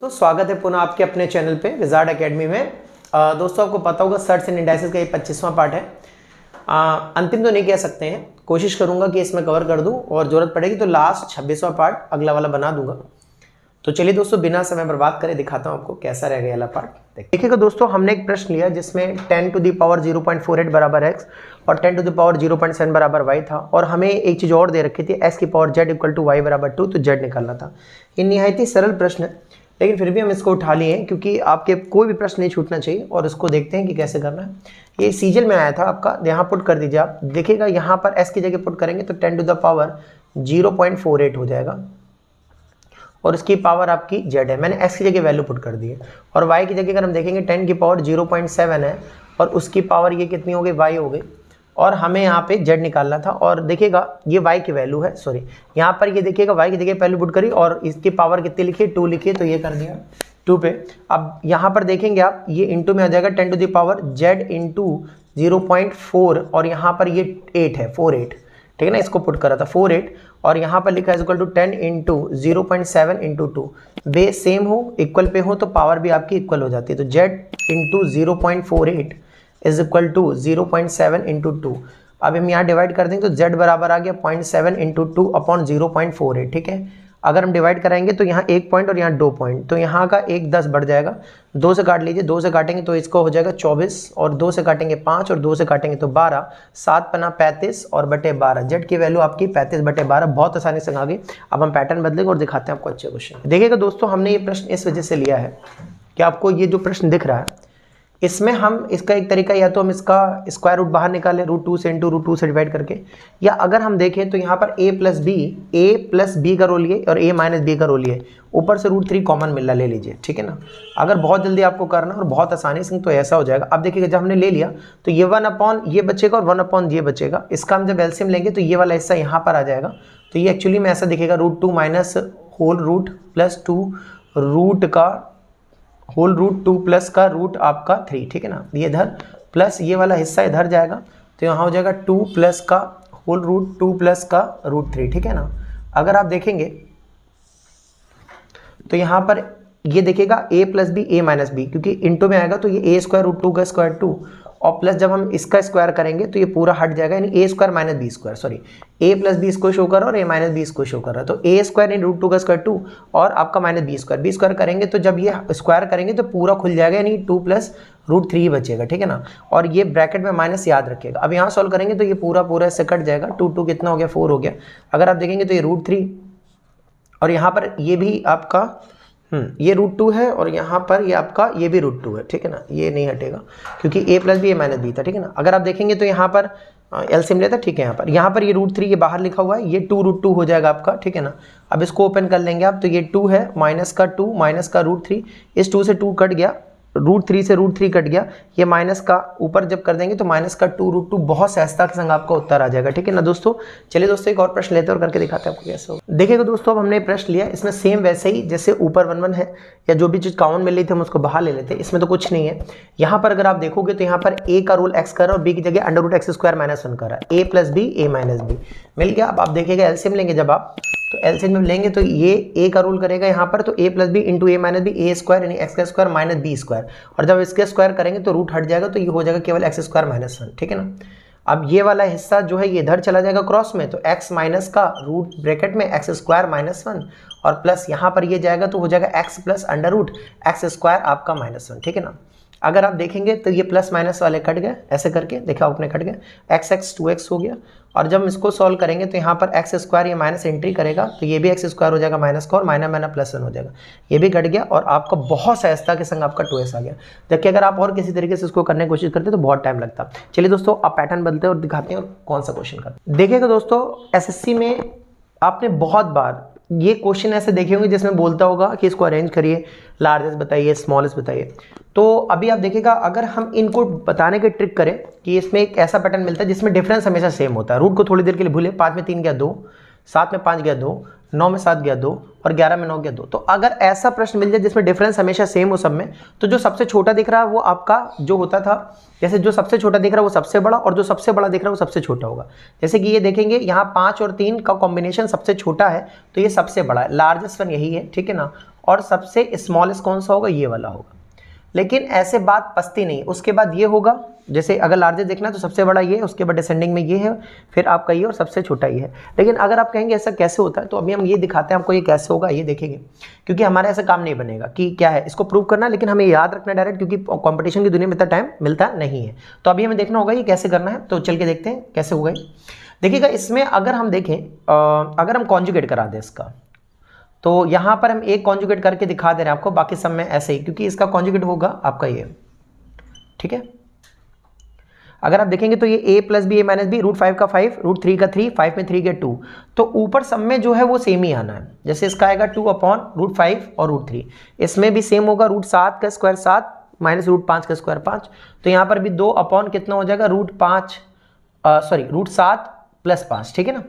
तो स्वागत है पुनः आपके अपने चैनल पे विजार्ड एकेडमी में। दोस्तों आपको पता होगा सर्ट्स एंड इंडाइसिस का ये 25वां पार्ट है। अंतिम तो नहीं कह सकते हैं, कोशिश करूंगा कि इसमें कवर कर दूं और ज़रूरत पड़ेगी तो लास्ट 26वां पार्ट अगला वाला बना दूंगा। तो चलिए दोस्तों बिना समय बर्बाद करे दिखाता हूं आपको कैसा रहेगा ये वाला पार्ट। देखिएगा दोस्तों, हमने एक प्रश्न लिया जिसमें 10 टू द पावर 0.48 बराबर x और 10 टू द पावर 0.7 बराबर y था और हमें एक चीज़ और दे रखी थी x की power z equal to y बराबर 2, तो z निकालना था। ये निहायत ही सरल प्रश्न है, लेकिन फिर भी हम इसको उठा लिए हैं क्योंकि आपके कोई भी प्रश्न नहीं छूटना चाहिए और इसको देखते हैं कि कैसे करना है। ये सीजल में आया था आपका, यहाँ पुट कर दीजिए आप। देखिएगा यहाँ पर s की जगह पुट करेंगे तो 10 टू द पावर 0.48 हो जाएगा और इसकी पावर आपकी z है। मैंने x की जगह वैल्यू पुट कर दी है और y की जगह अगर हम देखेंगे 10 की पावर 0.7 है और उसकी पावर ये कितनी हो गई, y हो गई, और हमें यहाँ पे z निकालना था। और देखिएगा ये y की वैल्यू है, सॉरी यहाँ पर ये देखिएगा y की जगह वैल्यू पुट करी और इसकी पावर कितनी लिखी, 2 लिखी, तो ये कर दिया 2 पे। अब यहाँ पर देखेंगे आप, ये इंटू में आ जाएगा 10 to the power z into 0.4 और यहाँ पर ये 8 है, 48, ठीक है ना, इसको पुट करा था 48 और यहाँ पर लिखा है equal to 10 into 0.7 into 2। Base same हो, इक्वल पे हो तो पावर भी आपकी इक्वल हो जाती है। तो z into 0.48 is equal to 0.7 into 2। अब हम यहाँ डिवाइड कर देंगे तो z बराबर आ गया 0.7 इंटू 2 अपॉन 0.48, ठीक है। अगर हम डिवाइड कराएंगे तो यहाँ 1 पॉइंट और यहाँ 2 पॉइंट, तो यहाँ का 1 10 बढ़ जाएगा, 2 से काट लीजिए, 2 से काटेंगे तो इसको हो जाएगा 24 और 2 से काटेंगे 5 और 2 से काटेंगे तो 12, 7 पना 35 और बटे 12। जेड की वैल्यू आपकी 35 बटे 12 बहुत आसानी से आ गई। अब हम पैटर्न बदलेंगे और दिखाते हैं आपको अच्छे क्वेश्चन। देखिएगा दोस्तों, हमने ये प्रश्न इस वजह से लिया है कि आपको ये जो प्रश्न दिख रहा है इसमें हम इसका एक तरीका या तो हम इसका स्क्वायर रूट बाहर निकालें √2 से इंटू √2 से डिवाइड करके, या अगर हम देखें तो यहाँ पर a प्लस बी का रोल लिए और a माइनस बी का रोल लिए, ऊपर से √3 कॉमन मिल रहा, ले लीजिए, ठीक है ना। अगर बहुत जल्दी आपको करना और बहुत आसानी से तो ऐसा हो जाएगा। अब देखिएगा जब हमने ले लिया तो ये 1 अपॉन ये बचेगा और 1 अपॉन ये बचेगा। इसका हम जब एलसीएम लेंगे तो ये वाला हिस्सा यहाँ पर आ जाएगा, तो ये एक्चुअली में ऐसा दिखेगा √2 minus whole root plus 2 root का होल रूट 2 प्लस का रूट आपका 3, ठीक है ना। ये इधर प्लस ये वाला हिस्सा इधर जाएगा तो यहाँ हो जाएगा 2 प्लस का होल रूट 2 प्लस का रूट 3, ठीक है ना। अगर आप देखेंगे तो यहाँ पर ये देखिएगा a plus B a minus B, क्योंकि इंटू में आएगा तो ये a स्क्वायर √2 का स्क्वायर 2 और प्लस जब हम इसका स्क्वायर करेंगे तो ये पूरा हट जाएगा, यानी a square minus B square, sorry a plus B इसको शो कर रहा है और a माइनस बी इसको शो कर रहा है। तो a स्क्वायर इन √2 का स्क्वायर 2 और आपका माइनस बी स्क्वायर करेंगे तो जब ये स्क्वायर करेंगे तो पूरा खुल जाएगा, यानी 2 प्लस √3 बचेगा, ठीक है ना। और ये ब्रैकेट में माइनस याद रखिएगा। अब यहाँ सॉल्व करेंगे तो ये पूरा इससे कट जाएगा, 2 कितना हो गया, 4 हो गया। अगर आप देखेंगे तो ये √3 और यहाँ पर ये भी आपका ये √2 है और यहाँ पर ये आपका ये भी √2 है, ठीक है ना, ये नहीं हटेगा क्योंकि a plus B a minus B था, ठीक है ना। अगर आप देखेंगे तो यहाँ पर एलसीएम लेता, ठीक है, यहाँ पर ये √3 ये बाहर लिखा हुआ है, ये 2 √2 हो जाएगा आपका, ठीक है ना। अब इसको ओपन कर लेंगे आप तो ये 2 है माइनस का 2 माइनस का √3, इस 2 से 2 कट गया, √3 से √3 कट गया, ये माइनस का ऊपर जब कर देंगे तो माइनस का 2 √2 बहुत सहजता के संग आपका उत्तर आ जाएगा, ठीक है ना दोस्तों। चलिए दोस्तों एक और प्रश्न लेते हैं और करके दिखाते हैं आपको कैसे होगा। देखिएगा दोस्तों, अब हमने प्रश्न लिया, इसमें सेम वैसे ही जैसे ऊपर 1 1 है या जो भी चीज़ कॉमन मिल रही थी हम उसको बाहर ले लेते हैं, इसमें तो कुछ नहीं है। यहाँ पर अगर आप देखोगे तो यहाँ पर a का रोल x कर रहा है और b की जगह √x² माइनस 1 कर रहा है, a plus B a minus B मिल गया। अब आप देखिएगा एलसीएम लेंगे जब आप, तो एलसीएम में लेंगे तो ये a का रोल करेगा यहाँ पर, तो a plus B into a minus B a square यानी x का स्क्वायर माइनस b स्क्वायर, और जब इसके स्क्वायर करेंगे तो रूट हट जाएगा तो ये हो जाएगा केवल x² माइनस 1, ठीक है ना। अब ये वाला हिस्सा जो है ये इधर चला जाएगा क्रॉस में, तो x माइनस का रूट ब्रैकेट में x² माइनस 1 और प्लस यहाँ पर ये जाएगा तो हो जाएगा x plus under root x² आपका माइनस 1, ठीक है ना। अगर आप देखेंगे तो ये प्लस माइनस वाले कट गए, ऐसे करके देखा आपने कट गए, x 2x हो गया। और जब हम इसको सॉल्व करेंगे तो यहाँ पर x² ये माइनस एंट्री करेगा तो ये भी x² हो जाएगा माइनस का और माइनस प्लस 1 हो जाएगा, ये भी कट गया और आपका बहुत सहजता के संग आपका 2s आ गया। जबकि अगर आप और किसी तरीके से इसको करने की कोशिश करते तो बहुत टाइम लगता। चलिए दोस्तों आप पैटर्न बदलते हैं और दिखाते हैं और कौन सा क्वेश्चन करते हैं। देखिएगा दोस्तों, एसएससी में आपने बहुत बार ये क्वेश्चन ऐसे देखे होंगे जिसमें बोलता होगा कि इसको अरेंज करिए, लार्जेस्ट बताइए, स्मॉलेस्ट बताइए। तो अभी आप देखिएगा अगर हम इनको बताने के ट्रिक करें कि इसमें एक ऐसा पैटर्न मिलता है जिसमें डिफरेंस हमेशा सेम होता है। रूट को थोड़ी देर के लिए भूले, 5 में 3 गया 2, 7 में 5 गया 2, 9 में 7 गया 2 और 11 में 9 गया 2। तो अगर ऐसा प्रश्न मिल जाए जिसमें डिफरेंस हमेशा सेम हो सब में, तो जो सबसे छोटा दिख रहा है वो आपका जो होता था, जैसे जो सबसे छोटा दिख रहा है वो सबसे बड़ा और जो सबसे बड़ा दिख रहा है वो सबसे छोटा होगा। जैसे कि ये देखेंगे यहाँ 5 और 3 का कॉम्बिनेशन सबसे छोटा है तो ये सबसे बड़ा है, लार्जेस्ट वन यही है, ठीक है ना। और सबसे स्मॉलेस्ट कौन सा होगा, ये वाला होगा। लेकिन ऐसे बात पसती नहीं, उसके बाद ये होगा, जैसे अगर लार्जेस्ट देखना है तो सबसे बड़ा ये है, उसके बाद डिसेंडिंग में ये है, फिर आपका ये और सबसे छोटा ये है। लेकिन अगर आप कहेंगे ऐसा कैसे होता है, तो अभी हम ये दिखाते हैं आपको ये कैसे होगा, ये देखेंगे, क्योंकि हमारा ऐसा काम नहीं बनेगा कि क्या है इसको प्रूव करना, लेकिन हमें याद रखना डायरेक्ट, क्योंकि कंपटीशन की दुनिया में इतना टाइम मिलता नहीं है। तो अभी हमें देखना होगा ये कैसे करना है, तो चल के देखते हैं कैसे होगा। देखिएगा इसमें अगर हम देखें, अगर हम कॉन्जुगेट करा दें इसका, तो यहाँ पर हम एक कॉन्जुगेट करके दिखा दे रहे हैं आपको, बाकी सब में ऐसे ही, क्योंकि इसका कॉन्जुगेट होगा आपका ये, ठीक है। अगर आप देखेंगे तो ये a plus B A minus B, root 5 का 5, रूट 3 का 3, 5 में 3 के 2, तो ऊपर सब में जो है वो सेम ही आना है। जैसे इसका आएगा 2 अपॉन रूट 5 और रूट 3, इसमें भी सेम होगा, रूट 7 का स्क्वायर 7 माइनस रूट 5 का स्क्वायर 5, तो यहाँ पर भी 2 अपॉन कितना हो जाएगा, रूट 7 प्लस 5, ठीक है ना,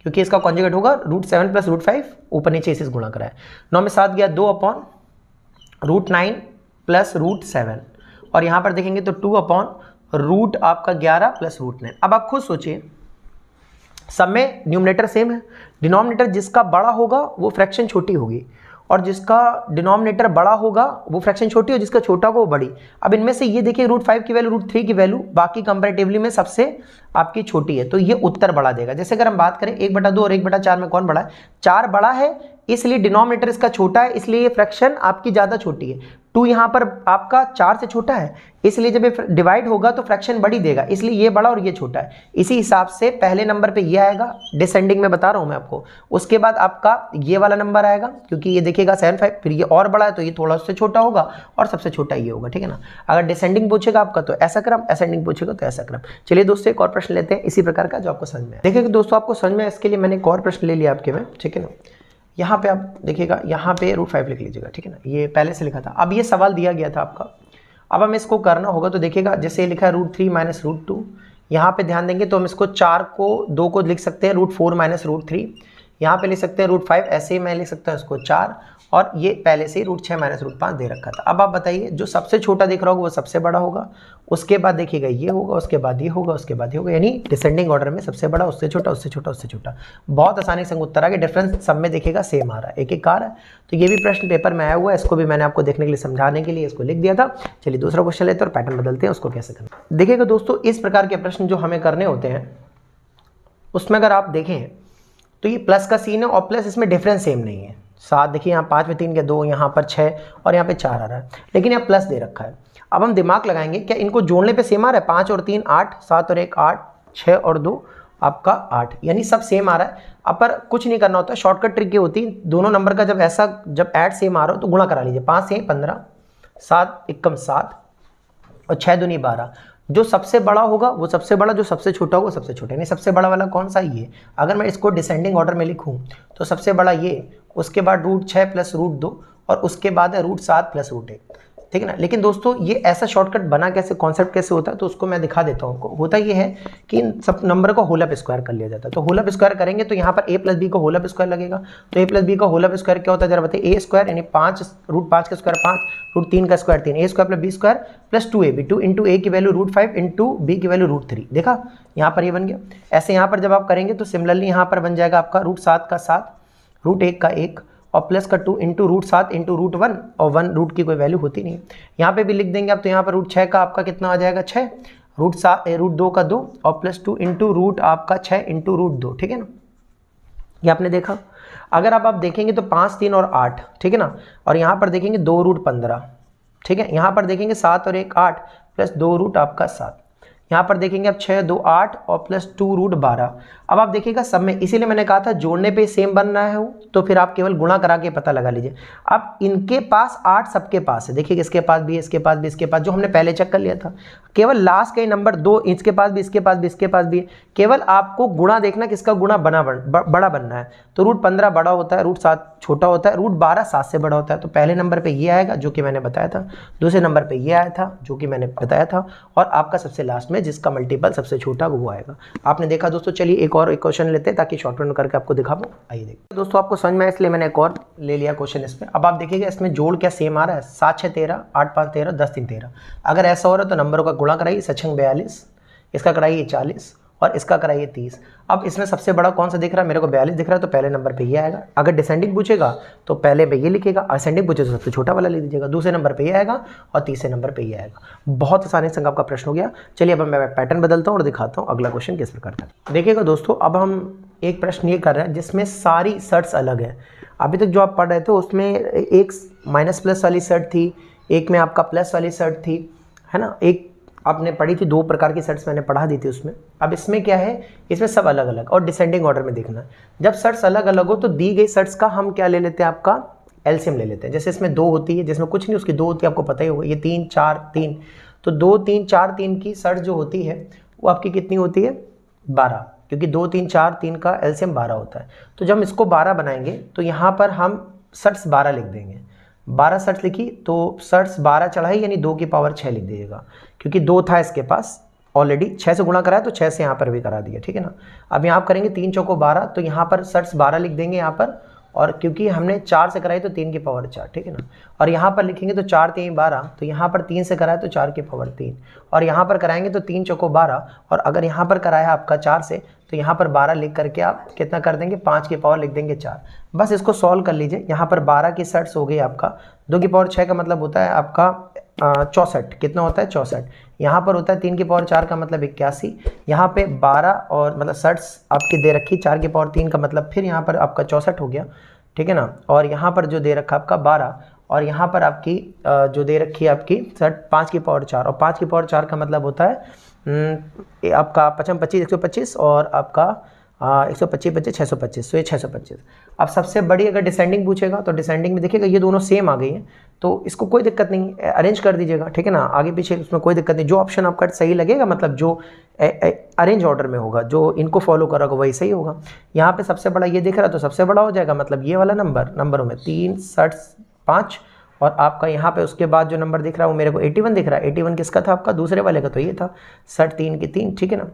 क्योंकि इसका कॉन्जुगेट होगा रूट 7 प्लस रूट 5, ऊपर नीचे इसे गुणा कराए। 9 में 7 गया, 2 अपॉन रूट 9 प्लस रूट 7, और यहाँ पर देखेंगे तो 2 अपॉन रूट आपका 11 प्लस रूट 9। अब आप खुद सोचिए, सब में न्यूमरेटर सेम है, डिनोमिनेटर जिसका बड़ा होगा वो फ्रैक्शन छोटी होगी, और जिसका डिनोमिनेटर बड़ा होगा वो फ्रैक्शन छोटी और जिसका छोटा होगा वो बड़ी। अब इनमें से ये देखिए रूट 5 की वैल्यू, रूट 3 की वैल्यू बाकी कंपैरेटिवली में सबसे आपकी छोटी है, तो ये उत्तर बड़ा देगा। जैसे अगर हम बात करें 1/2 और 1/4 में कौन बड़ा है, 4 बड़ा है, इसलिए डिनोमिनेटर इसका छोटा है, इसलिए ये फ्रैक्शन आपकी ज़्यादा छोटी है। 2 यहाँ पर आपका 4 से छोटा है, इसलिए जब ये डिवाइड होगा तो फ्रैक्शन बड़ी देगा, इसलिए ये बड़ा और ये छोटा है। इसी हिसाब से पहले नंबर पे ये आएगा, डिसेंडिंग में बता रहा हूँ मैं आपको। उसके बाद आपका ये वाला नंबर आएगा, क्योंकि ये देखिएगा 7 5, फिर ये और बड़ा है तो ये थोड़ा उससे छोटा होगा, और सबसे छोटा ये होगा, ठीक है ना। अगर डिसेंडिंग पूछेगा आपका तो ऐसा क्रम, असेंडिंग पूछेगा तो ऐसा क्रम। चलिए दोस्तों एक और प्रश्न लेते हैं इसी प्रकार का जो आपको समझ में है। देखिए दोस्तों आपको समझ में, इसके लिए मैंने एक और प्रश्न ले लिया आपके में, ठीक है ना। यहाँ पे आप देखिएगा, यहाँ पे रूट 5 लिख लीजिएगा, ठीक है ना, ये पहले से लिखा था। अब ये सवाल दिया गया था आपका, अब हमें इसको करना होगा, तो देखिएगा जैसे लिखा है रूट 3 माइनस रूट 2, यहाँ पे ध्यान देंगे तो हम इसको 4 को 2 को लिख सकते हैं रूट 4 माइनस रूट 3, यहाँ पे लिख सकते हैं रूट 5, ऐसे ही मैं लिख सकता हूँ इसको 4, और ये पहले से ही रूट 6 माइनस रूट 5 दे रखा था। अब आप बताइए, जो सबसे छोटा दिख रहा होगा वो सबसे बड़ा होगा, उसके बाद देखिएगा ये होगा, उसके बाद ये होगा, उसके बाद ये होगा, यानी डिसेंडिंग ऑर्डर में सबसे बड़ा, उससे छोटा, उससे छोटा, उससे छोटा। बहुत आसानी से उत्तर आ गया, डिफरेंस सब में देखिएगा सेम आ रहा है, एक एक आ रहा है। तो ये भी प्रश्न पेपर में आया हुआ है, इसको भी मैंने आपको देखने के लिए, समझाने के लिए इसको लिख दिया था। चलिए दूसरा क्वेश्चन लेते हैं और पैटर्न बदलते हैं, उसको कैसे करना। देखिएगा दोस्तों, इस प्रकार के प्रश्न जो हमें करने होते हैं, उसमें अगर आप देखें तो ये प्लस का सीन है, और प्लस इसमें डिफरेंस सेम नहीं है। 7 देखिए, यहाँ 5 में 3 के 2, यहाँ पर 6 और यहाँ पे 4 आ रहा है, लेकिन यहाँ प्लस दे रखा है। अब हम दिमाग लगाएंगे, क्या इनको जोड़ने पे सेम आ रहा है, 5 और 3 8, 7 और 1 8, 6 और 2 आपका 8, यानी सब सेम आ रहा है। अब पर कुछ नहीं करना होता, शॉर्टकट ट्रिक ये होती है, दोनों नंबर का जब ऐड सेम आ रहा हो तो गुणा करा लीजिए। 5 से 15, 7 एकम 7 और 6 दूनी 12। जो सबसे बड़ा होगा वो सबसे बड़ा, जो सबसे छोटा होगा वो सबसे छोटा, यानी सबसे बड़ा वाला कौन सा, ये। अगर मैं इसको डिसेंडिंग ऑर्डर में लिखूं तो सबसे बड़ा ये, उसके बाद रूट 6 प्लस रूट 2, और उसके बाद है रूट 7 प्लस रूट 1, ठीक है ना। लेकिन दोस्तों ये ऐसा शॉर्टकट बना कैसे, कॉन्सेप्ट कैसे होता है, तो उसको मैं दिखा देता हूँ आपको। होता ये है कि इन सब नंबर को होल अप स्क्वायर कर लिया जाता है। तो होल अप स्क्वायर करेंगे तो यहाँ पर a प्लस बी का होल अप स्क्वायर लगेगा। तो a प्लस बी का होल अप स्क्वायर क्या होता है जरा बताइए, a स्क्वायर यानी 5 रूट 5 का स्क्वायर 5, रूट 3 का square 3, a square plus B square plus 2ab, 2 into a की वैल्यू रूट 5 इंटू b की वैल्यू रूट 3। देखा यहाँ पर ये बन गया। ऐसे यहाँ पर जब आप करेंगे तो सिमिलरली यहाँ पर बन जाएगा आपका रूट 7 का 7, रूट 1 का 1 और प्लस का 2 इंटू रूट 7 इंटू रूट 1, और 1 रूट की कोई वैल्यू होती नहीं। यहाँ पे भी लिख देंगे आप, तो यहाँ पर रूट 6 का आपका कितना आ जाएगा 6, रूट 2 का 2 और प्लस 2 इंटू रूट आपका 6 इंटू रूट 2, ठीक है ना। ये आपने देखा। अगर आप देखेंगे तो 5 3 और 8, ठीक है ना, और यहाँ पर देखेंगे 2 रूट 15, ठीक है। यहाँ पर देखेंगे 7 और 1 8 प्लस 2 रूट आपका 7, यहाँ पर देखेंगे अब 6 2 8 और प्लस 2 रूट 12। अब आप देखिएगा सब में, इसीलिए मैंने कहा था जोड़ने पे सेम बन रहा है वो, तो फिर आप केवल गुणा करा के पता लगा लीजिए। अब इनके पास 8 सबके पास है, देखिए इसके पास भी है, इसके पास भी, इसके पास, जो हमने पहले चेक कर लिया था। केवल लास्ट के नंबर 2 इसके पास भी, इसके पास भी, इसके पास भी, केवल आपको गुणा देखना किसका गुणा बड़ा बनना है। तो रूट 15 बड़ा होता है, रूट 7 छोटा होता है, रूट 12 7 से बड़ा होता है। तो पहले नंबर पे ये आएगा जो कि मैंने बताया था, दूसरे नंबर पे ये आया था जो कि मैंने बताया था, और आपका सबसे लास्ट में जिसका मल्टीपल सबसे छोटा वो आएगा। आपने देखा दोस्तों। चलिए एक और क्वेश्चन लेते हैं ताकि शॉर्टकट करके आपको दिखा पाऊँ। आइए देखिए दोस्तों, आपको समझ में आया इसलिए मैंने एक और ले लिया क्वेश्चन इसमें। अब आप देखिएगा इसमें जोड़ क्या सेम आ रहा है, 7 6 13, 8 5 13, 10 3 13। अगर ऐसा हो रहा है तो नंबरों का गुणा कराइए, 6 6 42, इसका कराइए 40 और इसका कराइए 30। अब इसमें सबसे बड़ा कौन सा दिख रहा है, मेरे को 42 दिख रहा है, तो पहले नंबर पे ये आएगा। अगर डिसेंडिंग पूछेगा तो पहले पे ये लिखेगा, असेंडिंग पूछे तो सबसे छोटा वाला लिख दीजिएगा, दूसरे नंबर पे ये आएगा और तीसरे नंबर पे ये आएगा। बहुत आसानी से आपका प्रश्न हो गया। चलिए अब मैं पैटर्न बदलता हूँ और दिखाता हूँ अगला क्वेश्चन किस प्रकार का। देखिएगा दोस्तों, अब हम एक प्रश्न ये कर रहे हैं जिसमें सारी शर्ट्स अलग है। अभी तक जो आप पढ़ रहे थे उसमें एक माइनस प्लस वाली शर्ट थी, एक में आपका प्लस वाली शर्ट थी, है ना, एक आपने पढ़ी थी, 2 प्रकार की शर्ट्स मैंने पढ़ा दी थी उसमें। अब इसमें क्या है, इसमें सब अलग अलग और डिसेंडिंग ऑर्डर में देखना है। जब शर्ट्स अलग अलग हो तो दी गई शर्ट्स का हम क्या ले लेते हैं, आपका एलसीएम ले लेते हैं। जैसे इसमें 2 होती है, जिसमें कुछ नहीं, उसकी 2 होती है, आपको पता ही होगा। ये 3 4 3, तो 2 3 4 3 की शर्ट जो होती है वो आपकी कितनी होती है, 12, क्योंकि 2 3 4 3 का एलसीएम 12 होता है। तो जब हम इसको 12 बनाएंगे तो यहाँ पर हम शर्ट्स 12 लिख देंगे। 12 शर्ट्स लिखी तो शर्ट्स 12 चढ़ाई, यानी 2 की पावर 6 लिख दीजिएगा, क्योंकि 2 था इसके पास ऑलरेडी, 6 से गुणा कराया तो 6 से यहाँ पर भी करा दिया, ठीक है ना। अब यहाँ पर करेंगे 3 चौको 12, तो यहाँ पर शर्ट्स 12 लिख देंगे यहाँ पर, और क्योंकि हमने 4 से कराई तो 3 की पावर 4, ठीक है ना। और यहाँ पर लिखेंगे तो 4 3 12, तो यहाँ पर 3 से कराए तो 4 की पावर 3, और यहाँ पर कराएंगे तो 3 चौको 12, और अगर यहाँ पर कराया आपका 4 से तो यहाँ पर 12 लिख करके आप कितना कर देंगे, 5 की पावर लिख देंगे 4। बस इसको सॉल्व कर लीजिए। यहाँ पर 12 की शर्ट्स हो गई आपका, 2 की पावर 6 का मतलब होता है आपका 64, कितना होता है 64। यहाँ पर होता है 3 की पावर 4 का मतलब 81। यहाँ पे 12 और मतलब शर्ट्स आपकी दे रखी 4 की पावर 3 का मतलब फिर यहाँ पर आपका 64 हो गया, ठीक है ना। और यहाँ पर जो दे रखा आपका 12, और यहाँ पर आपकी जो दे रखी है आपकी शर्ट 5 की पावर 4, और 5 की पावर 4 का मतलब होता है आपका 55 25 125, और आपका 125 25 625, तो ये 625। अब सबसे बड़ी अगर डिसेंडिंग पूछेगा तो डिसेंडिंग में देखिएगा ये दोनों सेम आ गई हैं, तो इसको कोई दिक्कत नहीं, अरेंज कर दीजिएगा, ठीक है ना, आगे पीछे उसमें कोई दिक्कत नहीं। जो ऑप्शन आपका सही लगेगा, मतलब जो अरेंज ऑर्डर में होगा, जो इनको फॉलो करोगे वही सही होगा। यहाँ पे सबसे बड़ा ये दिख रहा है तो सबसे बड़ा हो जाएगा, मतलब ये वाला नंबरों में 3 शर्ट्स 5, और आपका यहाँ पे उसके बाद जो नंबर दिख रहा है वो मेरे को 81 दिख रहा है। 81 किसका था आपका, दूसरे वाले का, तो ये था शर्ट 3 की 3, ठीक है ना।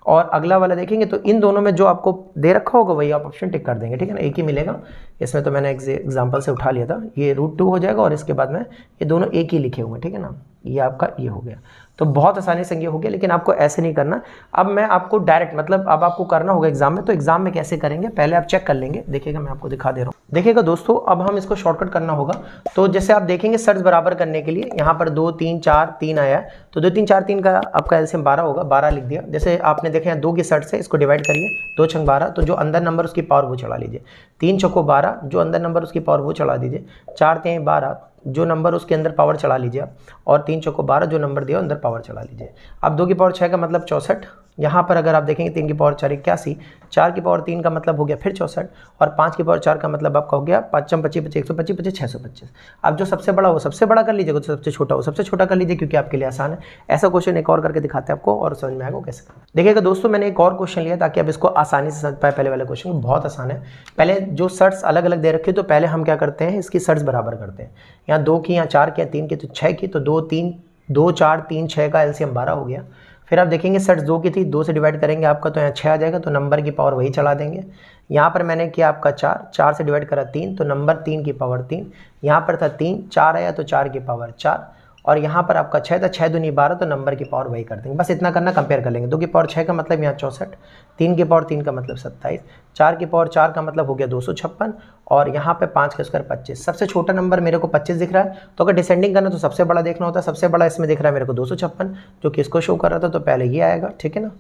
और अगला वाला देखेंगे तो इन दोनों में जो आपको दे रखा होगा वही आप ऑप्शन टिक कर देंगे, ठीक है ना, एक ही मिलेगा। इसमें तो मैंने एग्जांपल से उठा लिया था, ये √2 हो जाएगा, और इसके बाद में ये दोनों एक ही लिखे हुए, ठीक है ना, ये आपका ये हो गया। तो बहुत आसानी से ये हो गया, लेकिन आपको ऐसे नहीं करना। अब मैं आपको डायरेक्ट, मतलब अब आपको करना होगा एग्जाम में, तो एग्जाम में कैसे करेंगे पहले आप चेक कर लेंगे। देखिएगा मैं आपको दिखा दे रहा हूँ। देखिएगा दोस्तों, अब हम इसको शॉर्टकट करना होगा। तो जैसे आप देखेंगे शर्ट्स बराबर करने के लिए यहाँ पर 2 3 4 3 आया है, तो 2 3 4 3 का आपका एलसीएम 12 होगा, 12 लिख दिया। जैसे आपने देखा है 2 की शर्ट से इसको डिवाइड करिए, 2 छंग 12, तो जो अंदर नंबर उसकी पावर वो चढ़ा लीजिए। 3 चौको 12, जो अंदर नंबर उसकी पावर वो चढ़ा दीजिए। 4 3 12, जो नंबर उसके अंदर पावर चढ़ा लीजिए आप, और 3 चौको 12, जो नंबर दिया अंदर पावर चढ़ा लीजिए। अब 2 की पावर 6 का मतलब 64, यहाँ पर अगर आप देखेंगे 3 की पावर 4 81, 4 की पावर 3 का मतलब हो गया फिर 64, और 5 की पावर 4 का मतलब आपका हो गया 5 25 25 125 25 625। अब जो सबसे बड़ा हो सबसे बड़ा कर लीजिएगा, तो सबसे छोटा हो सबसे छोटा कर लीजिए, क्योंकि आपके लिए आसान है। ऐसा क्वेश्चन एक और करके दिखाते हैं आपको और समझ में आएगा कैसे करना। देखिएगा दोस्तों, मैंने एक और क्वेश्चन लिया ताकि आप इसको आसानी से समझ पाए। पहले वाले क्वेश्चन बहुत आसान है। पहले जो शर्ट्स अलग अलग दे रखी, तो पहले हम क्या करते हैं, इसकी शर्ट्स बराबर करते हैं। यहाँ 2 की, यहाँ 4 की, 3 की, तो 6 की, तो 2 4 3 6 का एलसीएम 12 हो गया। फिर आप देखेंगे शर्ट्स 2 की थी, 2 से डिवाइड करेंगे आपका, तो यहाँ 6 आ जाएगा, तो नंबर की पावर वही चढ़ा देंगे। यहाँ पर मैंने किया आपका 4 से डिवाइड करा 3, तो नंबर 3 की पावर 3। यहाँ पर था 3 4 आया, तो 4 की पावर 4, और यहाँ पर आपका 6 था, 6 दूनी 12, तो नंबर की पावर वही कर देंगे। बस इतना करना, कंपेयर कर लेंगे। 2 की पावर 6 का मतलब यहाँ 64, 3 की पावर 3 का मतलब 27, 4 की पावर 4 का मतलब हो गया 256, और यहाँ पे 5 का स्क्वायर 25। सबसे छोटा नंबर मेरे को 25 दिख रहा है, तो अगर डिसेंडिंग करना तो सबसे बड़ा देखना होता है। सबसे बड़ा इसमें दिख रहा है मेरे को 256, जो कि इसको शो कर रहा था, तो पहले ये आएगा, ठीक है ना।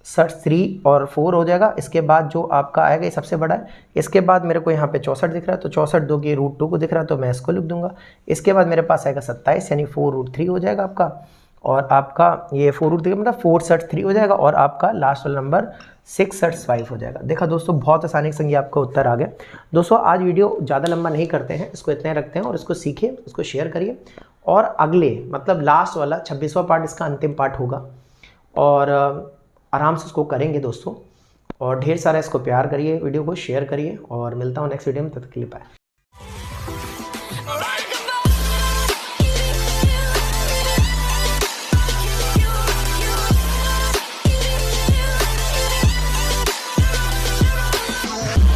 शर्ट 3 और 4 हो जाएगा। इसके बाद जो आपका आएगा ये सबसे बड़ा है। इसके बाद मेरे को यहाँ पे 64 दिख रहा है, तो 64 2 की √2 को दिख रहा है, तो मैं इसको लिख दूंगा। इसके बाद मेरे पास आएगा 27, यानी 4√3 हो जाएगा आपका, और आपका ये 4√3 मतलब 463 हो जाएगा, और आपका लास्ट वाला नंबर 665 हो जाएगा। देखा दोस्तों, बहुत आसानी से ये आपका उत्तर आ गया। दोस्तों आज वीडियो ज़्यादा लंबा नहीं करते हैं, इसको इतने रखते हैं, और इसको सीखिए, इसको शेयर करिए, और अगले मतलब लास्ट वाला 26वां पार्ट इसका अंतिम पार्ट होगा, और आराम से इसको करेंगे दोस्तों। और ढेर सारा इसको प्यार करिए, वीडियो को शेयर करिए, और मिलता हूँ नेक्स्ट वीडियो में, तब तक के लिए बाय।